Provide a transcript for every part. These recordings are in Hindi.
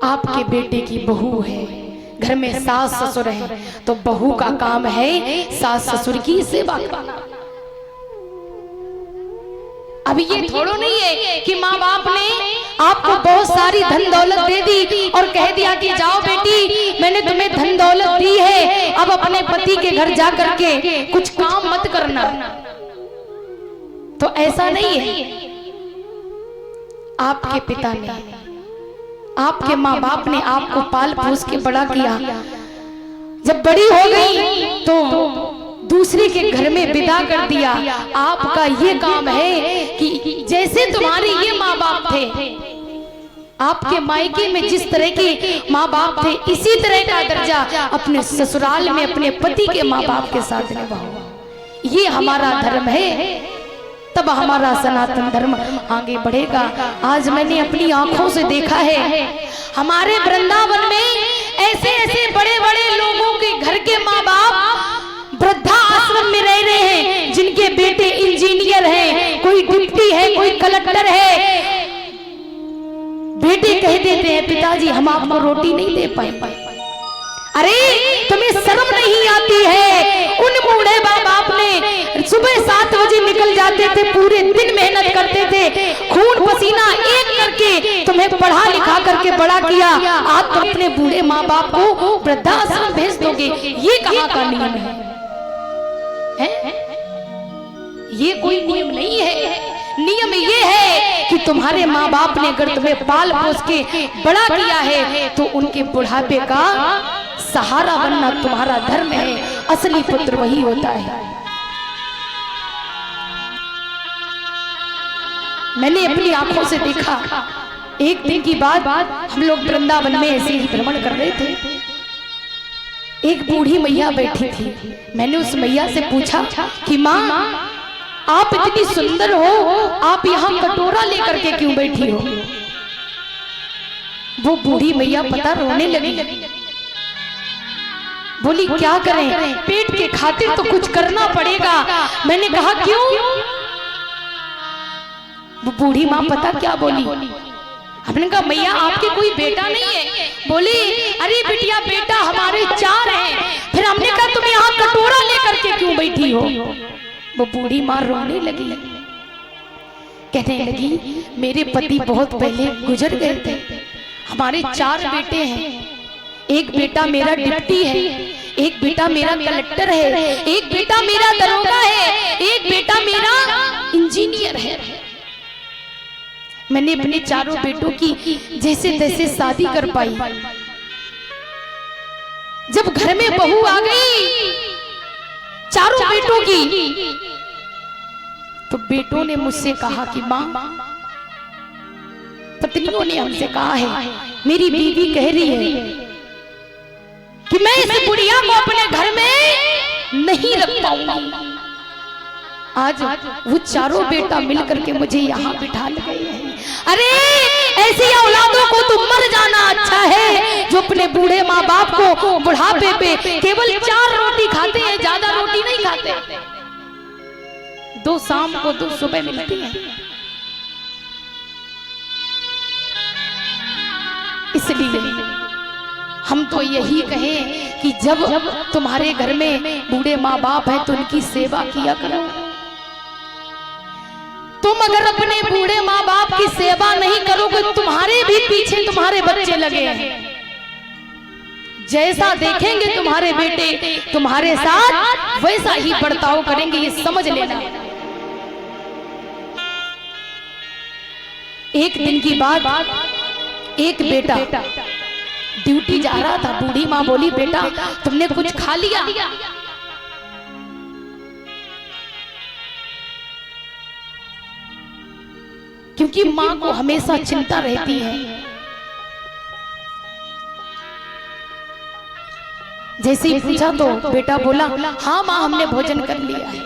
आपके बेटे की बहू है, घर में सास ससुर है, तो बहू का काम है सास ससुर की सेवा करना। अब ये थोड़ा नहीं है कि माँ बाप ने आपको बहुत सारी धन दौलत दे दी और कह दिया कि जाओ बेटी मैंने तुम्हें धन दौलत दी है, अब अपने पति के घर जा करके कुछ काम मत करना। तो ऐसा नहीं है। आपके पिता ने, आपके माँ बाप ने आपको पाल पोस के बड़ा किया। जब बड़ी हो गई तो दूसरे के घर में विदा कर दिया। आपका ये काम है कि जैसे तुम्हारे ये माँ बाप थे, आपके मायके में जिस तरह के माँ बाप थे, इसी तरह का दर्जा अपने ससुराल में अपने पति के माँ बाप के साथ निभाओ। ये हमारा धर्म है, तब हमारा सनातन धर्म आगे बढ़ेगा। आज मैंने अपनी आंखों से देखा है, हमारे वृंदावन में ऐसे ऐसे बड़े बड़े लोगों के घर के माँ बाप वृद्धा आश्रम में रह रहे हैं, जिनके बेटे इंजीनियर हैं, कोई डिप्टी है, कोई कलेक्टर है। बेटे कह देते हैं पिताजी हम आपको रोटी नहीं दे पाए। अरे तुम्हें शर्म नहीं आती है? उन बूढ़े माँ बाप ने सुबह 7 बजे निकल जाते थे, पूरे दिन मेहनत करते थे, खून पसीना एक करके तुम्हें पढ़ा लिखा करके बड़ा किया। आज तुम अपने बूढ़े माँ बाप को वृद्धाश्रम भेज दोगे? ये कहाँ का नियम है? ये कोई नियम नहीं है। नियम ये है कि तुम्हारे माँ बाप ने अगर तुम्हें पाल पोस के बड़ा किया है तो उनके बुढ़ापे का सहारा बनना तुम्हारा धर्म है। असली पुत्र वही होता है। मैंने अपनी आंखों से देखा, एक दिन की बात, हम लोग वृंदावन में ऐसे ही भ्रमण कर रहे थे। एक बूढ़ी मैया बैठी थी। मैंने उस मैया से पूछा कि माँ आप इतनी सुंदर हो, आप यहाँ कटोरा लेकर के क्यों बैठी हो? वो बूढ़ी मैया पता रोने लगी, बोली क्या करें, पेट के खातिर तो कुछ करना पड़ेगा। मैंने कहा क्यों? वो बूढ़ी माँ पता क्या बोली? हमने कहा मैया आपके कोई बेटा नहीं है? बोली अरे बिटिया बेटा हमारे 4 हैं। फिर हमने कहा तुम यहाँ कटोरा लेकर के क्यों बैठी हो? वो बूढ़ी माँ रोने लगी, कहने लगी मेरे पति बहुत पहले गुजर गए थे, हमारे 4 बेटे हैं। एक बेटा मेरा डिप्टी है, एक बेटा मेरा कलेक्टर है, एक बेटा मेरा दरोगा है, एक बेटा मेरा इंजीनियर है। मैंने अपने 4 बेटों की जैसे तैसे शादी कर पाई। जब घर में बहू आ गई 4 बेटों की, तो बेटों ने मुझसे कहा कि माँ, पत्नियों ने हमसे कहा है, मेरी बीवी कह रही है कि मैं इस बुढ़िया को अपने घर में नहीं रख पाऊंगी। आज वो 4 बेटा मिलकर के मुझे यहाँ बिठा ले गए हैं। अरे ऐसी औलादों को तो मर जाना अच्छा है, जो अपने बूढ़े माँ बाप को बुढ़ापे पे केवल 4 रोटी खाते हैं, ज्यादा रोटी नहीं खाते। 2 शाम को 2 सुबह मिलती हैं। इसलिए हम तो यही कहें कि जब तुम्हारे घर में बूढ़े माँ बाप हैं तो उनकी सेवा किया करो। तुम अगर अपने बूढ़े माँ बाप की सेवा नहीं करोगे, तुम्हारे भी पीछे तुम्हारे बच्चे लगे हैं। जैसा देखेंगे तुम्हारे बेटे तुम्हारे साथ, वैसा ही बर्ताव करेंगे, ये समझ लेना। एक दिन की बात, एक बेटा ड्यूटी जा रहा था। बूढ़ी माँ बोली बेटा तुमने कुछ खा लिया? क्योंकि माँ को हमेशा चिंता रहती है। जैसे ही पूछा तो बेटा बोला हाँ माँ हमने भोजन कर लिया है।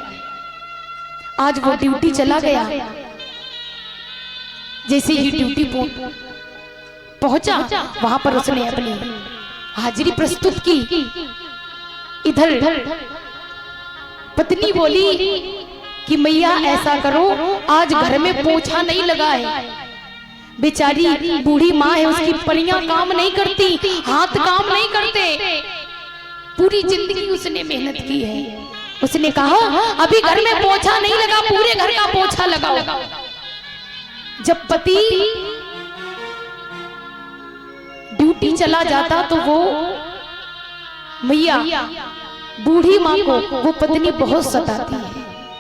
आज वो ड्यूटी चला गया। जैसे ही ड्यूटी पहुंचा, वहां पर उसने अपनी हाजिरी प्रस्तुत की। इधर पत्नी बोली कि मैया ऐसा करो, आज घर में पोछा नहीं लगा है, बेचारी बूढ़ी माँ है, उसकी परियां काम नहीं करती, हाथ काम नहीं करते। पूरी जिंदगी उसने मेहनत की है। उसने कहा अभी घर में पोछा नहीं लगा, पूरे घर का पोछा लगाओ। जब पति ड्यूटी चला जाता तो वो मैया बूढ़ी माँ को वो पत्नी बहुत सताती है।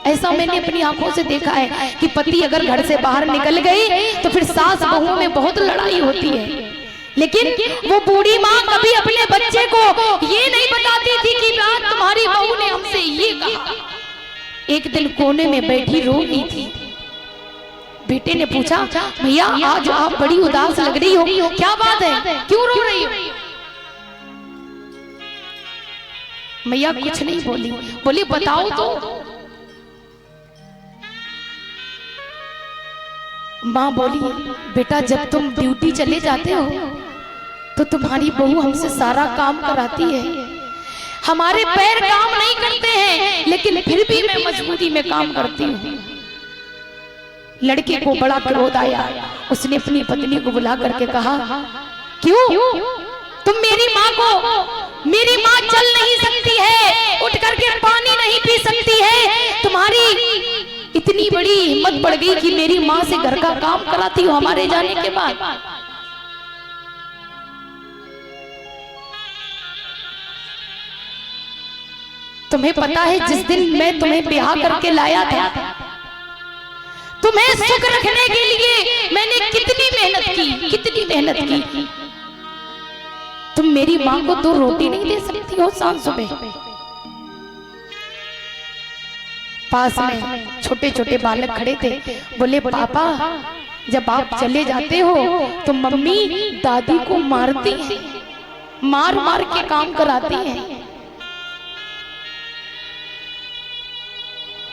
ऐसा मैंने अपनी आंखों से देखा है कि पति अगर घर से बाहर निकल गए तो फिर सास बहू में बहुत लड़ाई होती है। लेकिन वो बूढ़ी माँ कभी अपने बच्चे को ये नहीं बताती थी कि आज तुम्हारी बहू ने हमसे ये कहा। एक दिन कोने में बैठी रो रही थी। बेटे ने पूछा भैया आज आप बड़ी उदास लग रही हो, क्या बात है, क्यों रो रही हो? मैया कुछ नहीं बोली। बोली बताओ तो। माँ बोली बेटा जब तुम ड्यूटी चले जाते हो तो तुम्हारी बहू हमसे सारा काम कराती है। हमारे पैर काम नहीं करते हैं लेकिन फिर भी मैं मजबूरी में काम करती हूँ। लड़के को बड़ा क्रोध आया। उसने अपनी पत्नी को बुला करके कहा क्यों तुम मेरी माँ को, मेरी माँ चल नहीं सकती है, उठ करके पानी नहीं पी सकती है, तुम्हारी इतनी बड़ी हिम्मत बढ़ गई कि मेरी माँ से घर का काम कराती हो हमारे जाने के बाद। तुम्हें पता है जिस दिन मैं तुम्हें ब्याह करके लाया था, तुम्हें सुख रखने के लिए मैंने कितनी मेहनत की, कितनी मेहनत की। तुम मेरी माँ को 2 रोटी नहीं दे सकती हो शाम सुबह। पास में छोटे छोटे बालक खड़े थे। बोले पापा जब आप चले जाते हो तो मम्मी दादी को मारती हैं, मार मार के काम कराती हैं।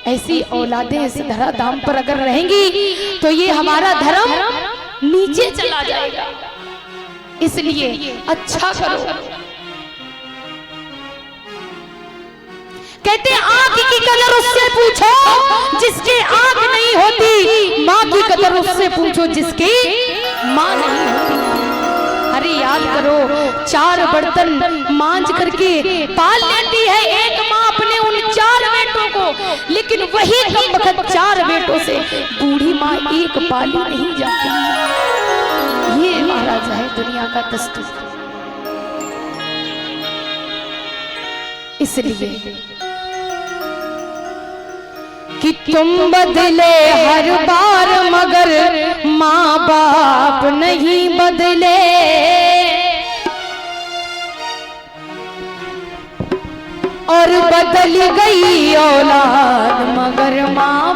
ऐसी औलादें इस धराधाम पर अगर रहेंगी तो ये हमारा धर्म नीचे चला जाएगा। इसलिए अच्छा करो। कहते आंख की कदर उससे पूछो जिसके आंख नहीं होती, माँ की कदर उससे पूछो जिसकी माँ नहीं होती। अरे याद करो 4 बर्तन मांझ करके पाल लेती है एक माँ अपने उन 4 बेटों को, लेकिन वही कम वक्त 4 बेटों से बूढ़ी माँ एक पाली नहीं जाती। ये महाराज है दुनिया का दस्तूर। इसलिए कि तुम बदले हर बार मगर माँ बाप नहीं बदले। और बदल गई औलाद मगर माँ